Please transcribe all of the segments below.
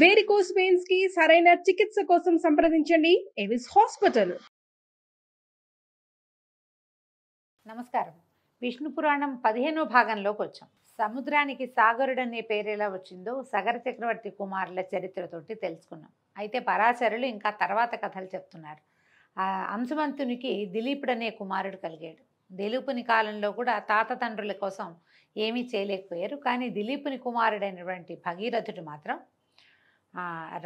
Varicose veins కి సరైన చికిత్స కోసం సంప్రదించండి ఎవిస్ హాస్పిటల్. నమస్కారం. విష్ణు పురాణం 15వ భాగంలోకి వచ్చాం. సముద్రానికి సాగరుడనే పేరు ఎలా వచ్చిందో సగర చక్రవర్తి కుమారుల చరిత్రతోటి తెలుసుకున్నాం. అయితే పరాశరులు ఇంకా తర్వాత కథలు చెప్తున్నారు. అంశుమంతునికి దిలీపుడనే కుమారుడు కలిగాడు. దిలీపుని కాలంలో కూడా తాత తండ్రుల కోసం ఏమీ చేయలేకపోయారు. కానీ దిలీపుని కుమారుడైనటువంటి భగీరథుడు మాత్రం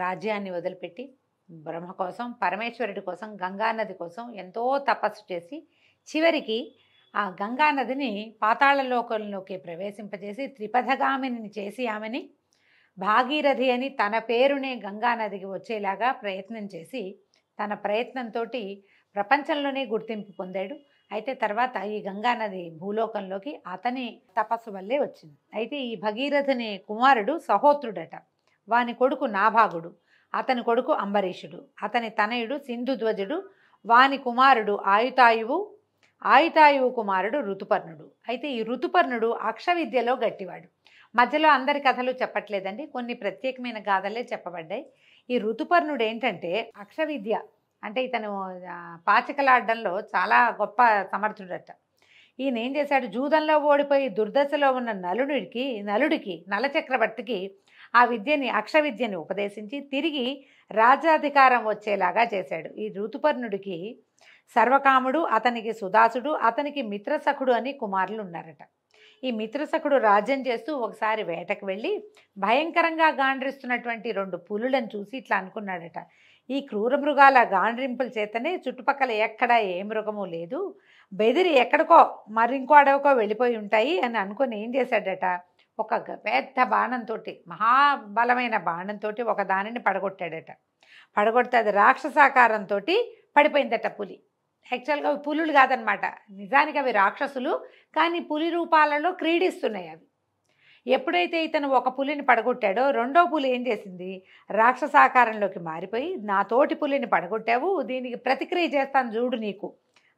రాజ్యాన్ని వదిలిపెట్టి బ్రహ్మ కోసం, పరమేశ్వరుడి కోసం, గంగానది కోసం ఎంతో తపస్సు చేసి చివరికి ఆ గంగానదిని పాతాళలోకంలోకి ప్రవేశింపజేసి త్రిపథగామిని చేసి ఆమెని భాగీరథి అని తన పేరునే గంగానదికి వచ్చేలాగా ప్రయత్నం చేసి తన ప్రయత్నంతో ప్రపంచంలోనే గుర్తింపు పొందాడు. అయితే తర్వాత ఈ గంగానది భూలోకంలోకి అతని తపస్సు వల్లే వచ్చింది. అయితే ఈ భగీరథుని కుమారుడు సహోత్రుడట. వాని కొడుకు నాభాగుడు, అతని కొడుకు అంబరీషుడు, అతని తనయుడు సింధుధ్వజుడు, వాని కుమారుడు ఆయుతాయువు కుమారుడు ఋతుపర్ణుడు. అయితే ఈ ఋతుపర్ణుడు అక్షవిద్యలో గట్టివాడు. మధ్యలో అందరి కథలు చెప్పట్లేదండి, కొన్ని ప్రత్యేకమైన గాథలే చెప్పబడ్డాయి. ఈ ఋతుపర్ణుడు ఏంటంటే అక్షవిద్య అంటే ఇతను పాచికలాడడంలో చాలా గొప్ప సమర్థుడట. ఈయన ఏం చేశాడు, జూదంలో ఓడిపోయి దుర్దశలో ఉన్న నలుడికి నలచక్రవర్తికి ఆ విద్యని అక్షవిద్యని ఉపదేశించి తిరిగి రాజ్యాధికారం వచ్చేలాగా చేశాడు. ఈ ఋతుపర్ణుడికి సర్వకాముడు, అతనికి సుదాసుడు, అతనికి మిత్రసఖుడు అని కుమారులు ఉన్నారట. ఈ మిత్రసఖుడు రాజ్యం చేస్తూ ఒకసారి వేటకు వెళ్ళి భయంకరంగా గాండ్రిస్తున్నటువంటి 2 పులులను చూసి ఇట్లా అనుకున్నాడట, ఈ క్రూర మృగాల గాండ్రింపుల చేతనే చుట్టుపక్కల ఎక్కడా ఏ మృగము లేదు, బెదిరి ఎక్కడికో మరింకో అడవికో వెళ్ళిపోయి ఉంటాయి అని అనుకుని ఏం చేశాడట, ఒక పెద్ద బాణంతో, మహాబలమైన బాణంతో ఒక దానిని పడగొట్టాడట. పడగొడితే అది రాక్షసాకారంతో పడిపోయిందట పులి. యాక్చువల్గా అవి పులులు కాదనమాట, నిజానికి అవి రాక్షసులు, కానీ పులి రూపాలలో క్రీడిస్తున్నాయి అవి. ఎప్పుడైతే ఇతను ఒక పులిని పడగొట్టాడో రెండో పులి ఏం చేసింది, రాక్షసాకారంలోకి మారిపోయి నా తోటి పులిని పడగొట్టావు, దీనికి ప్రతిక్రియ చేస్తాను చూడు నీకు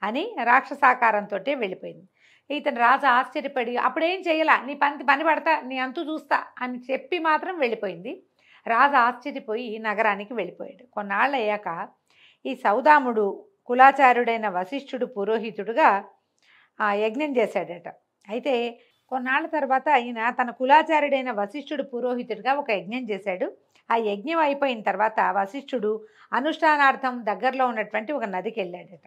అని రాక్షసాకారంతో వెళ్ళిపోయింది. ఇతను రాజు ఆశ్చర్యపడి అప్పుడేం చేయాల, నీ పని పడతా, నీ అంతు చూస్తా అని చెప్పి మాత్రం వెళ్ళిపోయింది. రాజు ఆశ్చర్యపోయి నగరానికి వెళ్ళిపోయాడు. కొన్నాళ్ళు అయ్యాక ఈ సౌదాముడు కులాచారుడైన వశిష్ఠుడు పురోహితుడుగా యజ్ఞం చేశాడట. అయితే కొన్నాళ్ళ తర్వాత ఈయన తన కులాచారుడైన వశిష్ఠుడు పురోహితుడిగా ఒక యజ్ఞం చేశాడు. ఆ యజ్ఞం అయిపోయిన తర్వాత వశిష్ఠుడు అనుష్ఠానార్థం దగ్గరలో ఉన్నటువంటి ఒక నదికి వెళ్ళాడట.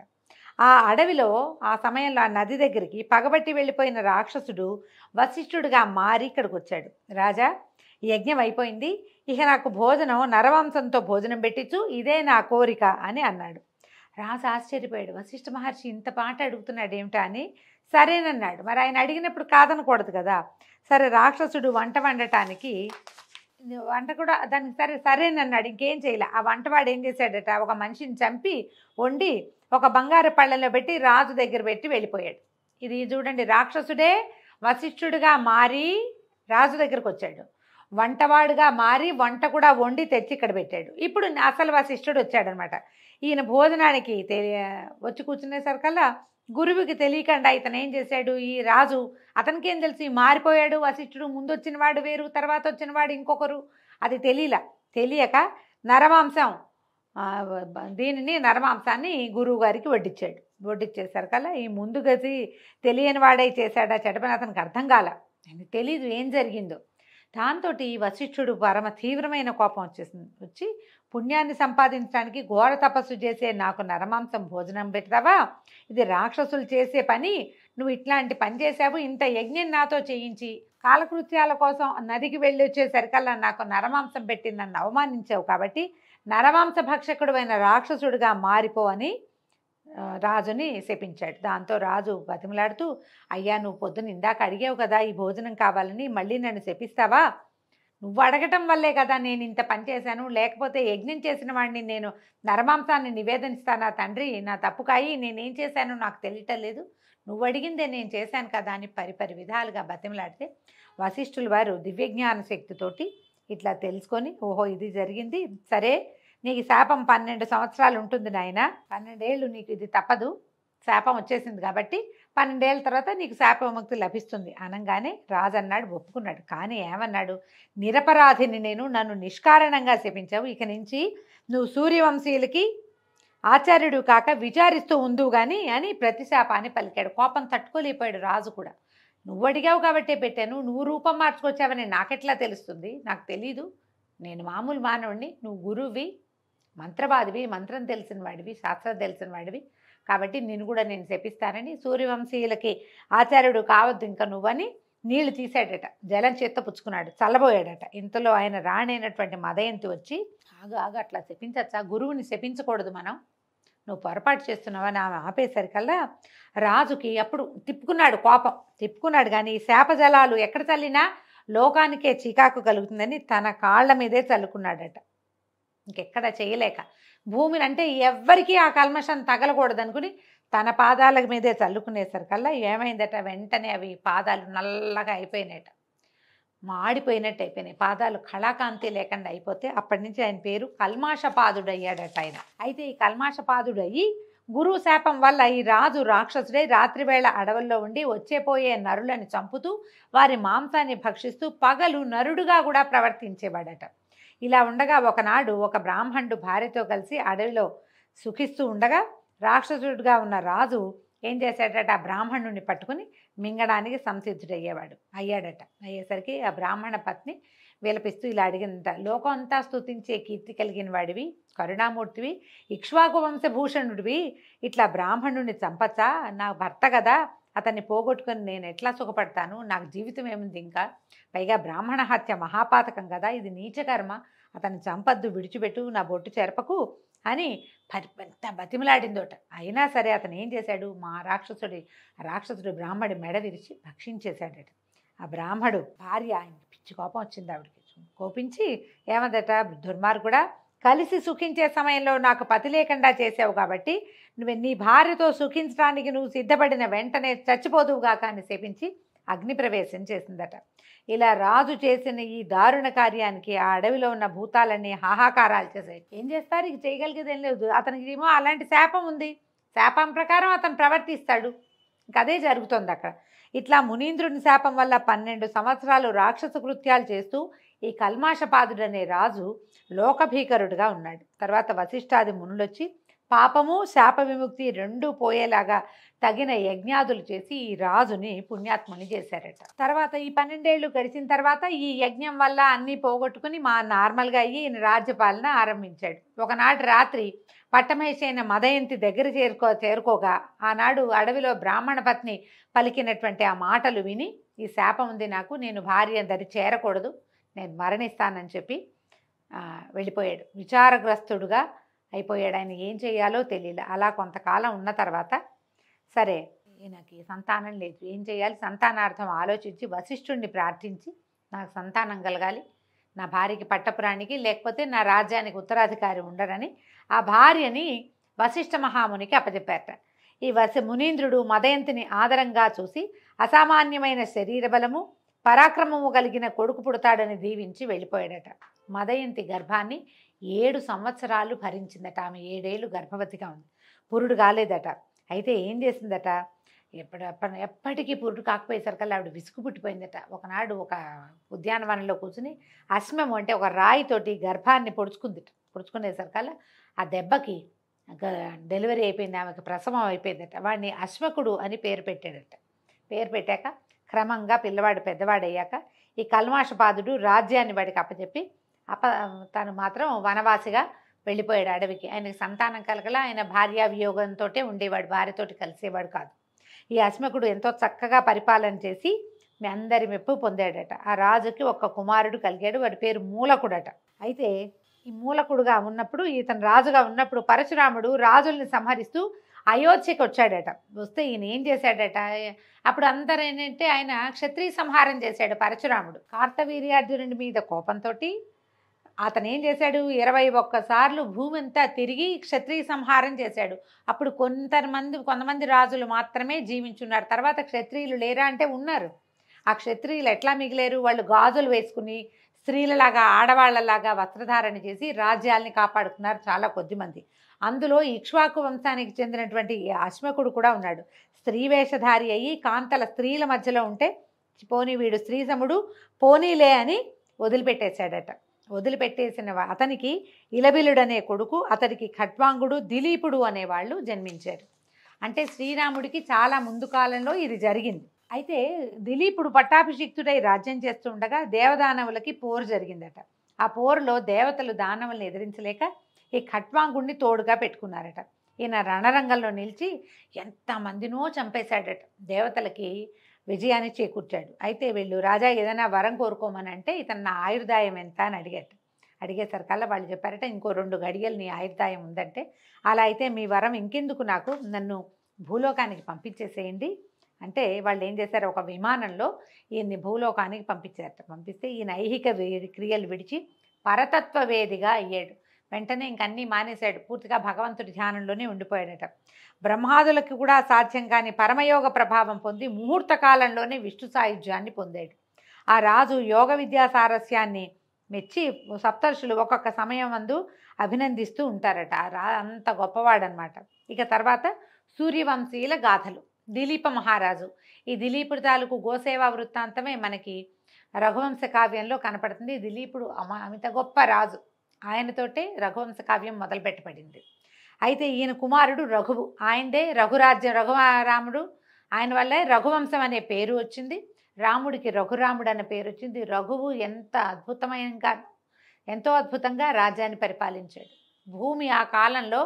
ఆ అడవిలో ఆ సమయంలో ఆ నది దగ్గరికి పగబట్టి వెళ్ళిపోయిన రాక్షసుడు వశిష్ఠుడిగా మారి ఇక్కడికి వచ్చాడు. రాజా, యజ్ఞం అయిపోయింది, ఇక నాకు భోజనం నరవంశంతో భోజనం పెట్టించు, ఇదే నా కోరిక అని అన్నాడు. రాజు ఆశ్చర్యపోయాడు, వశిష్ఠ మహర్షి ఇంత మాట అడుగుతున్నాడు ఏమిటా అని. సరేనన్నాడు. మరి ఆయన అడిగినప్పుడు కాదనకూడదు కదా. సరే, రాక్షసుడు వంట వండటానికి వంట కూడా దానికి సరేనన్నాడు. ఇంకేం చేయలే. ఆ వంటవాడు ఏం చేశాడట, ఒక మనిషిని చంపి వండి ఒక బంగారు పళ్ళెంలో పెట్టి రాజు దగ్గర పెట్టి వెళ్ళిపోయాడు. ఇది చూడండి, రాక్షసుడే వశిష్ఠుడిగా మారి రాజు దగ్గరకు వచ్చాడు, వంటవాడుగా మారి వంట కూడా వండి తెచ్చి ఇక్కడ పెట్టాడు. ఇప్పుడు అసలు వశిష్ఠుడు వచ్చాడనమాట. ఈయన భోజనానికి వచ్చి కూర్చునేసరికల్లా గురువుకి తెలియకుండా ఇతను ఏం చేశాడు, ఈ రాజు అతనికేం తెలిసి మారిపోయాడు వశిష్ఠుడు, ముందు వచ్చినవాడు వేరు, తర్వాత వచ్చినవాడు ఇంకొకరు, అది తెలియక నరమాంసం దీనిని నరమాంసాన్ని గురువు గారికి వడ్డించాడు. వడ్డించేసరికల్లా ఈ ముందు గది తెలియని వాడై చేశాడా చెడపని అతనికి అర్థం కాల, తెలీదు ఏం జరిగిందో. దాంతో వశిష్ఠుడు పరమ తీవ్రమైన కోపం వచ్చి పుణ్యాన్ని సంపాదించడానికి ఘోర తపస్సు చేసే నాకు నరమాంసం భోజనం పెడతావా, ఇది రాక్షసులు చేసే పని, నువ్వు ఇట్లాంటి పని చేసావు, ఇంత యజ్ఞం నాతో చేయించి కాలకృత్యాల కోసం నదికి వెళ్ళి వచ్చేసరికల్లా నాకు నరమాంసం పెట్టి నన్ను అవమానించావు, కాబట్టి నరమాంస భక్షకుడు అయిన రాక్షసుడిగా మారిపో అని రాజుని శపించాడు. దాంతో రాజు బతిమలాడుతూ, అయ్యా, నువ్వు పొద్దున ఇందాక అడిగావు కదా ఈ భోజనం కావాలని, మళ్ళీ నన్ను శపిస్తావా, నువ్వు అడగటం వల్లే కదా నేను ఇంత పని చేశాను, లేకపోతే యజ్ఞం చేసిన వాడిని నేను నరమాంసాన్ని నివేదిస్తానా తండ్రి, నా తప్పు కాయి, నేనేం చేశానో నాకు తెలియటం లేదు, నువ్వు అడిగిందే నేను చేశాను కదా అని పరిపరి విధాలుగా బతిమలాడితే వశిష్ఠుల వారు దివ్యజ్ఞాన శక్తితోటి ఇట్లా తెలుసుకొని, ఓహో ఇది జరిగింది, సరే నీకు శాపం 12 సంవత్సరాలు ఉంటుంది నాయన, 12 ఏళ్ళు నీకు ఇది తప్పదు, శాపం వచ్చేసింది కాబట్టి 12 ఏళ్ళ తర్వాత నీకు శాప విముక్తి లభిస్తుంది అనగానే రాజు అన్నాడు, ఒప్పుకున్నాడు. కానీ ఏమన్నాడు, నిరపరాధిని నేను, నన్ను నిష్కారణంగా శపించావు, ఇక నుంచి నువ్వు సూర్యవంశీయులకి ఆచార్యుడు కాక విచారిస్తూ ఉందువు గాని అని ప్రతిశాపాన్ని పలికాడు. కోపం తట్టుకోలేకపోయాడు రాజు కూడా. నువ్వు అడిగావు కాబట్టే పెట్టాను, నువ్వు రూపం మార్చుకొచ్చావని నాకెట్లా తెలుస్తుంది, నాకు తెలీదు, నేను మామూలు మానవుడిని, నువ్వు గురువువి, మంత్రవాదివి, మంత్రం తెలిసిన వాడివి, శాస్త్రం తెలిసిన వాడివి, కాబట్టి నిన్ను కూడా నేను శపిస్తానని సూర్యవంశీయులకి ఆచార్యుడు కావద్దు ఇంకా నువ్వని నీళ్లు తీసాడట, జలం చేత్తో పుచ్చుకున్నాడు, చల్లబోయాడట. ఇంతలో ఆయన రాణైనటువంటి మదయంతి వచ్చి, ఆగు ఆగు, అట్లా శపించచ్చా, గురువుని శపించకూడదు మనం, నువ్వు పొరపాటు చేస్తున్నావని ఆమె ఆపేసరికల్లా రాజుకి అప్పుడు తిప్పుకున్నాడు, కోపం తిప్పుకున్నాడు. కానీ ఈ శాపజలాలు ఎక్కడ చల్లినా లోకానికే చికాకు కలుగుతుందని తన కాళ్ళ మీదే చల్లుకున్నాడట. ఇంకెక్కడ చేయలేక భూమిని అంటే ఎవ్వరికీ ఆ కల్మషం తగలకూడదు అనుకుని తన పాదాల మీదే చల్లుకునేసరికల్లా ఏమైందట, వెంటనే అవి పాదాలు నల్లగా అయిపోయినాయట, మాడిపోయినట్టు అయిపోయినాయి, పాదాలు కళాకాంతి లేకుండా అయిపోతే అప్పటి నుంచి ఆయన పేరు కల్మాషపాదుడయ్యాడట ఆయన. అయితే ఈ కల్మాషపాదుడయ్యి గురువు శాపం వల్ల ఈ రాజు రాక్షసుడై రాత్రివేళ అడవుల్లో ఉండి వచ్చేపోయే నరులను చంపుతూ వారి మాంసాన్ని భక్షిస్తూ పగలు నరుడుగా కూడా ప్రవర్తించేవాడట. ఇలా ఉండగా ఒకనాడు ఒక బ్రాహ్మణుడు భార్యతో కలిసి అడవిలో సుఖిస్తూ ఉండగా రాక్షసుడిగా ఉన్న రాజు ఏం చేశాడట, ఆ బ్రాహ్మణుడిని పట్టుకుని మింగడానికి అయ్యాడట. అయ్యేసరికి ఆ బ్రాహ్మణ పత్ని విలపిస్తూ ఇలా అడిగిందట, లోకం అంతా స్తుతించే కీర్తి కలిగిన వాడివి, కరుణామూర్తివి, ఇక్ష్వాకు వంశభూషణుడివి, ఇట్లా బ్రాహ్మణుడిని చంపచ్చా, నా భర్త కదా, అతన్ని పోగొట్టుకొని నేను ఎట్లా సుఖపడతాను, నాకు జీవితం ఏముంది ఇంకా, పైగా బ్రాహ్మణ హత్య మహాపాతకం కదా, ఇది నీచకర్మ, అతన్ని చంపద్దు, విడిచిపెట్టు, నా బొట్టు చెరపకు అని పెద్ద బతిమలాడిందోట. అయినా సరే అతను ఏం చేశాడు, రాక్షసుడు బ్రాహ్మడి మెడ విరిచి భక్షించేశాడట. ఆ బ్రాహ్మడు భార్య, ఆయన పిచ్చి కోపం వచ్చింది ఆవిడకి, కోపించి ఏమందట, దుర్మార్గుడా, కలిసి సుఖించే సమయంలో నాకు పతి లేకుండా చేసావు కాబట్టి నీ భార్యతో సుఖించడానికి నువ్వు సిద్ధపడిన వెంటనే చచ్చిపోదువుగా కానీ శపించి అగ్నిప్రవేశం చేసిందట. ఇలా రాజు చేసిన ఈ దారుణ కార్యానికి ఆ అడవిలో ఉన్న భూతాలన్నీ హాహాకారాలు చేశాయి. ఏం చేస్తారు, ఇక చేయగలిగేది ఏం లేదు, అతనికి ఏమో అలాంటి శాపం ఉంది, శాపం ప్రకారం అతను ప్రవర్తిస్తాడు, ఇంక అదే జరుగుతుంది అక్కడ. ఇట్లా మునీంద్రుని శాపం వల్ల 12 సంవత్సరాలు రాక్షస కృత్యాలు చేస్తూ ఈ కల్మాషపాదుడనే రాజు లోకభీకరుడుగా ఉన్నాడు. తర్వాత వశిష్ఠాది మునులొచ్చి పాపము శాప విముక్తి రెండూ పోయేలాగా తగిన యజ్ఞాదులు చేసి ఈ రాజుని పుణ్యాత్ముని చేశారట. తర్వాత ఈ 12 ఏళ్ళు గడిచిన తర్వాత ఈ యజ్ఞం వల్ల అన్నీ పోగొట్టుకుని నార్మల్గా అయ్యి ఈయన రాజ్యపాలన ఆరంభించాడు. ఒకనాటి రాత్రి పట్టమేషైన మదయంతి దగ్గర చేరుకోగా ఆనాడు అడవిలో బ్రాహ్మణ పత్ని పలికినటువంటి ఆ మాటలు విని, ఈ శాపం ఉంది నాకు, నేను భార్య దరి చేరకూడదు, నేను మరణిస్తానని చెప్పి వెళ్ళిపోయాడు. విచారగ్రస్తుడుగా అయిపోయాడు. ఆయన ఏం చేయాలో తెలియలే. అలా కొంతకాలం ఉన్న తర్వాత సరే ఈయనకి సంతానం లేదు, ఏం చేయాలి, సంతానార్థం ఆలోచించి వశిష్ఠుడిని ప్రార్థించి నాకు సంతానం కలగాలి, నా భార్యకి పట్టపురాణికి లేకపోతే నా రాజ్యానికి ఉత్తరాధికారి ఉండరని ఆ భార్యని వశిష్ఠ మహామునికి అప్పచెప్పారట. ఈ మునీంద్రుడు మదయంతిని ఆదరంగా చూసి అసామాన్యమైన శరీర బలము పరాక్రమము కలిగిన కొడుకు పుడతాడని దీవించి వెళ్ళిపోయాడట. మదయంతి గర్భాన్ని 7 సంవత్సరాలు భరించిందట. ఆమె 7 ఏళ్ళు గర్భవతిగా ఉంది, పురుడు కాలేదట. అయితే ఏం చేసిందట, ఎప్పటికీ పురుడు కాకపోయేసరికల్లా ఆవిడ విసుగు పుట్టిపోయిందట. ఒకనాడు ఒక ఉద్యానవనంలో కూర్చుని అశ్మము అంటే ఒక రాయితోటి గర్భాన్ని పొడుచుకునేసరికల్లా ఆ దెబ్బకి డెలివరీ అయిపోయింది, ఆమెకు ప్రసవం అయిపోయిందట. వాడిని అశ్మకుడు అని పేరు పెట్టాడట. పేరు పెట్టాక క్రమంగా పిల్లవాడు పెద్దవాడయ్యాక ఈ కల్మాషపాదుడు రాజ్యాన్ని వాడికి అప్పచెప్పి తను మాత్రం వనవాసిగా వెళ్ళిపోయాడు అడవికి. ఆయనకి సంతానం కలగల, ఆయన భార్యా వియోగంతో ఉండేవాడు, భార్యతోటి కలిసేవాడు కాదు. ఈ అశ్మకుడు ఎంతో చక్కగా పరిపాలన చేసి మీ అందరి మెప్పు పొందాడట. ఆ రాజుకి ఒక కుమారుడు కలిగాడు, వాడి పేరు మూలకుడట. అయితే ఈ మూలకుడుగా ఉన్నప్పుడు, ఇతను రాజుగా ఉన్నప్పుడు పరశురాముడు రాజుల్ని సంహరిస్తూ అయోధ్యకి వచ్చాడట. వస్తే ఈయన ఏం చేశాడట, అప్పుడు అందరూ ఏంటంటే ఆయన క్షత్రియ సంహారం చేశాడు పరశురాముడు. కార్తవీర్యార్జునుడి మీద కోపంతో అతను ఏం చేశాడు, 21 సార్లు భూమి అంతా తిరిగి క్షత్రియ సంహారం చేశాడు. అప్పుడు కొంతమంది రాజులు మాత్రమే జీవించున్నారు. తర్వాత క్షత్రియులు లేరా అంటే ఉన్నారు. ఆ క్షత్రియులు ఎట్లా మిగిలేరు, వాళ్ళు గాజులు వేసుకుని స్త్రీలలాగా ఆడవాళ్లలాగా వస్త్రధారణ చేసి రాజ్యాల్ని కాపాడుకున్నారు చాలా కొద్దిమంది. అందులో ఇక్ష్వాకు వంశానికి చెందినటువంటి ఈ అశ్మకుడు కూడా ఉన్నాడు. స్త్రీ వేషధారి అయ్యి కాంతల స్త్రీల మధ్యలో ఉంటే పోనీ వీడు స్త్రీసముడు పోనీలే అని వదిలిపెట్టేశాడట. వదిలిపెట్టేసిన అతనికి ఇలబిలుడనే కొడుకు, అతడికి ఖట్వాంగుడు, దిలీపుడు అనేవాళ్ళు జన్మించారు. అంటే శ్రీరాముడికి చాలా ముందు కాలంలో ఇది జరిగింది. అయితే దిలీపుడు పట్టాభిషిక్తుడై రాజ్యం చేస్తుండగా దేవదానవులకి పోరు జరిగిందట. ఆ పోరులో దేవతలు దానవుల్ని ఎదిరించలేక ఈ ఖట్వాంగుడిని తోడుగా పెట్టుకున్నారట. ఈయన రణరంగంలో నిలిచి ఎంతమందినో చంపేశాడట. దేవతలకి విజయాన్ని చేకూర్చాడు. అయితే వీళ్ళు రాజా ఏదైనా వరం కోరుకోమని అంటే ఇతను నా ఆయుర్దాయం ఎంత అని అడిగేసరికల్లా వాళ్ళు చెప్పారట, ఇంకో 2 గడియలు నీ ఆయుర్దాయం ఉందంటే, అలా అయితే మీ వరం ఇంకెందుకు, నాకు నన్ను భూలోకానికి పంపించేసేయండి అంటే వాళ్ళు ఏం చేశారు, ఒక విమానంలో ఈయన్ని భూలోకానికి పంపించారట. పంపిస్తే ఈయన ఐహిక క్రియలు విడిచి పరతత్వ వేదిగా అయ్యాడు. వెంటనే ఇంకన్నీ మానేశాడు. పూర్తిగా భగవంతుడి ధ్యానంలోనే ఉండిపోయాడట. బ్రహ్మాదులకు కూడా సాధ్యం కాని పరమయోగ ప్రభావం పొంది ముహూర్త కాలంలోనే విష్ణు సాయుధ్యాన్ని పొందాడు. ఆ రాజు యోగ విద్యా సారస్యాన్ని మెచ్చి సప్తర్షులు ఒక్కొక్క సమయం అందు అభినందిస్తూ ఉంటారట. అంత గొప్పవాడనమాట. ఇక తర్వాత సూర్యవంశీయుల గాథలు. దిలీప మహారాజు. ఈ దిలీపుడి తాలూకు గోసేవా వృత్తాంతమే మనకి రఘువంశ కావ్యంలో కనపడుతుంది. దిలీపుడు అమిత గొప్ప రాజు. ఆయనతోటే రఘువంశ కావ్యం మొదలుపెట్టబడింది. అయితే ఈయన కుమారుడు రఘువు. ఆయనదే రఘురాముడు. ఆయన వల్లే రఘువంశం అనే పేరు వచ్చింది. రాముడికి రఘురాముడు అనే పేరు వచ్చింది. రఘువు ఎంతో అద్భుతంగా రాజ్యాన్ని పరిపాలించాడు. భూమి ఆ కాలంలో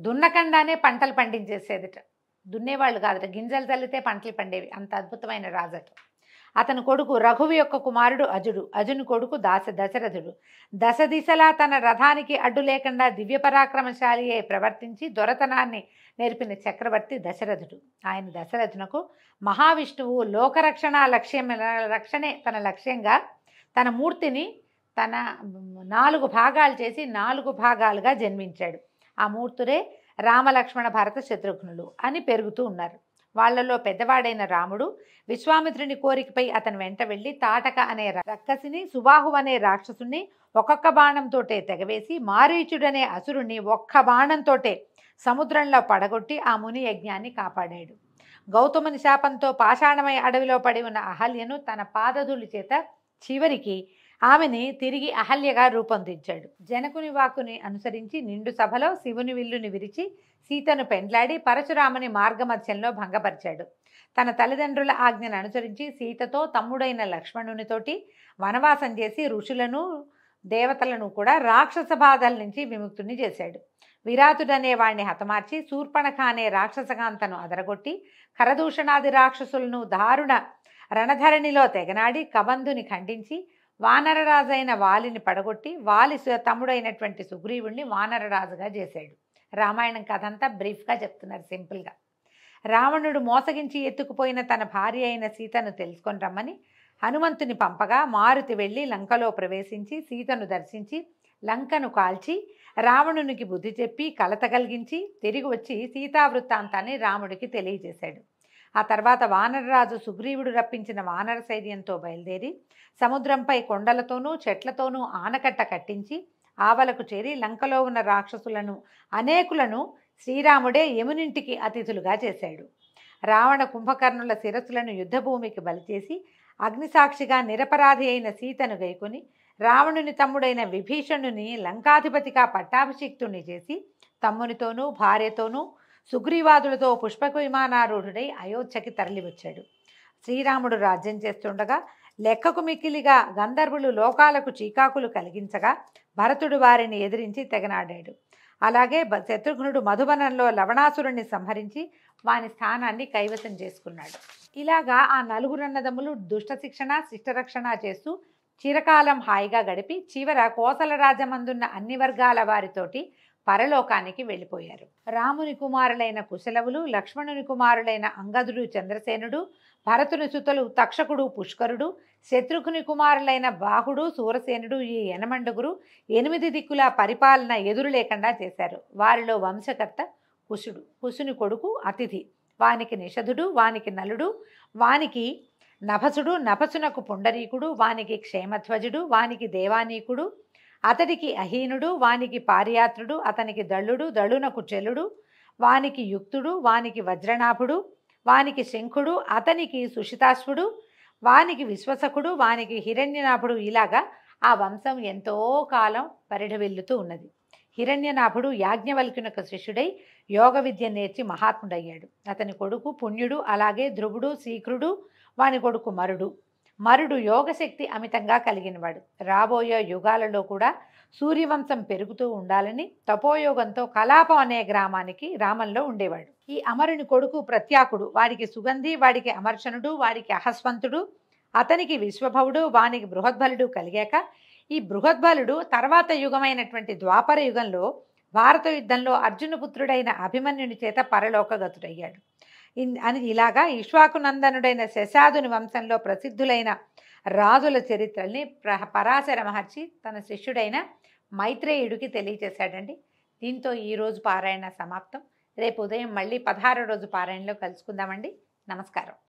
దున్నకుండానే పంటలు పండించేసేదిట. దున్నేవాళ్ళు కాదట, గింజలు చల్లితే పంటలు పండేవి. అంత అద్భుతమైన రాజట. అతని కొడుకు రఘువు యొక్క కుమారుడు అజుడు. అజుని కొడుకు దశరథుడు. దశ దిశలా తన రథానికి అడ్డు లేకుండా దివ్య పరాక్రమశాలి అయి ప్రవర్తించి దొరతనాన్ని నేర్పిన చక్రవర్తి దశరథుడు. ఆయన దశరథునకు మహావిష్ణువు రక్షణే తన లక్ష్యంగా తన మూర్తిని తన 4 భాగాలు చేసి 4 భాగాలుగా జన్మించాడు. ఆ మూర్తులే రామలక్ష్మణ భరత శత్రుఘ్నులు అని పెరుగుతూ ఉన్నారు. వాళ్లలో పెద్దవాడైన రాముడు విశ్వామిత్రుని కోరికపై అతను వెంట వెళ్ళి తాటక అనే రక్కసిని, సుబాహు అనే రాక్షసుని ఒక్కొక్క బాణంతోటే తెగవేసి మారీచుడనే అసురుణ్ణి ఒక్క బాణంతోటే సముద్రంలో పడగొట్టి ఆ ముని యజ్ఞాన్ని కాపాడాడు. గౌతముని శాపంతో పాషాణమై అడవిలో పడి ఉన్న అహల్యను తన పాదధూళి చేత చివరికి ఆమెని తిరిగి అహల్యగా రూపొందించాడు. జనకుని వాక్కుని అనుసరించి నిండు సభలో శివుని విల్లుని విరిచి సీతను పెండ్లాడి పరశురాముని మార్గమధ్యంలో భంగపరిచాడు. తన తల్లిదండ్రుల ఆజ్ఞను అనుసరించి సీతతో తమ్ముడైన లక్ష్మణునితోటి వనవాసం చేసి ఋషులను దేవతలను కూడా రాక్షస బాధల నుంచి విముక్తుని చేశాడు. విరాతుడనే వాణ్ణి హతమార్చి శూర్పణఖ అనే రాక్షసకాంతను అదరగొట్టి ఖరదూషణాది రాక్షసులను దారుణ రణధరణిలో తెగనాడి కబంధుని ఖండించి వానరరాజైన వాలిని పడగొట్టి వాలి తమ్ముడైనటువంటి సుగ్రీవుణ్ణి వానరరాజుగా చేశాడు. రామాయణం కథ అంతా బ్రీఫ్గా చెప్తున్నారు, సింపుల్గా. రావణుడు మోసగించి ఎత్తుకుపోయిన తన భార్య అయిన సీతను తెలుసుకొని రమ్మని హనుమంతుని పంపగా మారుతి వెళ్ళి లంకలో ప్రవేశించి సీతను దర్శించి లంకను కాల్చి రావణునికి బుద్ధి చెప్పి కలత కలిగించి తిరిగి వచ్చి సీతావృత్తాంతాన్ని రాముడికి తెలియజేశాడు. ఆ తర్వాత వానరరాజు సుగ్రీవుడు రప్పించిన వానర సైన్యంతో బయలుదేరి సముద్రంపై కొండలతోనూ చెట్లతోనూ ఆనకట్ట కట్టించి ఆవలకు చేరి లంకలో ఉన్న రాక్షసులను అనేకులను శ్రీరాముడే యమునింటికి అతిథులుగా చేశాడు. రావణ కుంభకర్ణుల శిరస్సులను యుద్ధభూమికి బలిచేసి అగ్నిసాక్షిగా నిరపరాధి అయిన సీతను గైకొని రావణుని తమ్ముడైన విభీషణుని లంకాధిపతిగా పట్టాభిషిక్తుణ్ణి చేసి తమ్మునితోనూ భార్యతోనూ సుగ్రీవాదులతో పుష్పక విమానారూఢుడై అయోధ్యకి తరలివచ్చాడు. శ్రీరాముడు రాజ్యం చేస్తుండగా లెక్కకు మిక్కిలిగా గంధర్వులు లోకాలకు చీకాకులు కలిగించగా భరతుడు వారిని ఎదిరించి తెగనాడాడు. అలాగే శత్రుఘ్నుడు మధుబనంలో లవణాసురుణ్ణి సంహరించి వాని స్థానాన్ని కైవసం చేసుకున్నాడు. ఇలాగా ఆ 4 అన్నదమ్ములు దుష్ట శిక్షణ శిష్టరక్షణ చేస్తూ చిరకాలం హాయిగా గడిపి చివర కోసల రాజమందున్న అన్ని వర్గాల వారితోటి పరలోకానికి వెళ్ళిపోయారు. రాముని కుమారులైన కుశలవులు, లక్ష్మణుని కుమారులైన అంగదుడు చంద్రసేనుడు, భరతుని సుతులు తక్షకుడు పుష్కరుడు, శత్రుఘ్ని కుమారులైన బాహుడు సూరసేనుడు ఈ 8 దిక్కుల పరిపాలన ఎదురు లేకుండా చేశారు. వారిలో వంశకర్త కుశుడు. కుశుని కొడుకు అతిథి, వానికి నిషధుడు, వానికి నలుడు, వానికి నభసుడు నభసునకు పుండరీకుడు, వానికి క్షేమధ్వజుడు, వానికి దేవానీకుడు, అతడికి అహీనుడు, వానికి పారియాత్రుడు, అతనికి దళుడు, దళునకు చెలుడు, వానికి యుక్తుడు, వానికి వజ్రనాభుడు, వానికి శంఖుడు, అతనికి సుషితాశ్వుడు, వానికి విశ్వసకుడు, వానికి హిరణ్యనాభుడు. ఇలాగా ఆ వంశం ఎంతో కాలం పరిఢవిల్లుతూ ఉన్నది. హిరణ్యనాభుడు యాజ్ఞవల్క్యునకు శిష్యుడై యోగ విద్య నేర్చి మహాత్ముడయ్యాడు. అతని కొడుకు పుణ్యుడు, అలాగే ధ్రువుడు, శీఘ్రుడు, వాని కొడుకు మరుడు యోగశక్తి అమితంగా కలిగినవాడు. రాబోయే యుగాలలో కూడా సూర్యవంశం పెరుగుతూ ఉండాలని తపోయోగంతో కలాపం అనే రామంలో ఉండేవాడు. ఈ అమరుని కొడుకు ప్రత్యాకుడు, వాడికి సుగంధి, వాడికి అమర్షణుడు, వాడికి అహస్వంతుడు, అతనికి విశ్వభవుడు, వానికి బృహద్బలుడు కలిగాక ఈ బృహద్బలుడు తర్వాత యుగమైనటువంటి ద్వాపర యుగంలో భారత యుద్ధంలో అర్జునపుత్రుడైన అభిమన్యుని చేత పరలోకగతుడయ్యాడు. అని ఇలాగా ఇక్ష్వాకునందనుడైన శశాదుని వంశంలో ప్రసిద్ధులైన రాజుల చరిత్రల్ని పరాశర మహర్షి తన శిష్యుడైన మైత్రేయుడికి తెలియచేశాడండి. దీంతో ఈరోజు పారాయణ సమాప్తం. రేపు ఉదయం మళ్ళీ 16వ రోజు పారాయణలో కలుసుకుందామండి. నమస్కారం.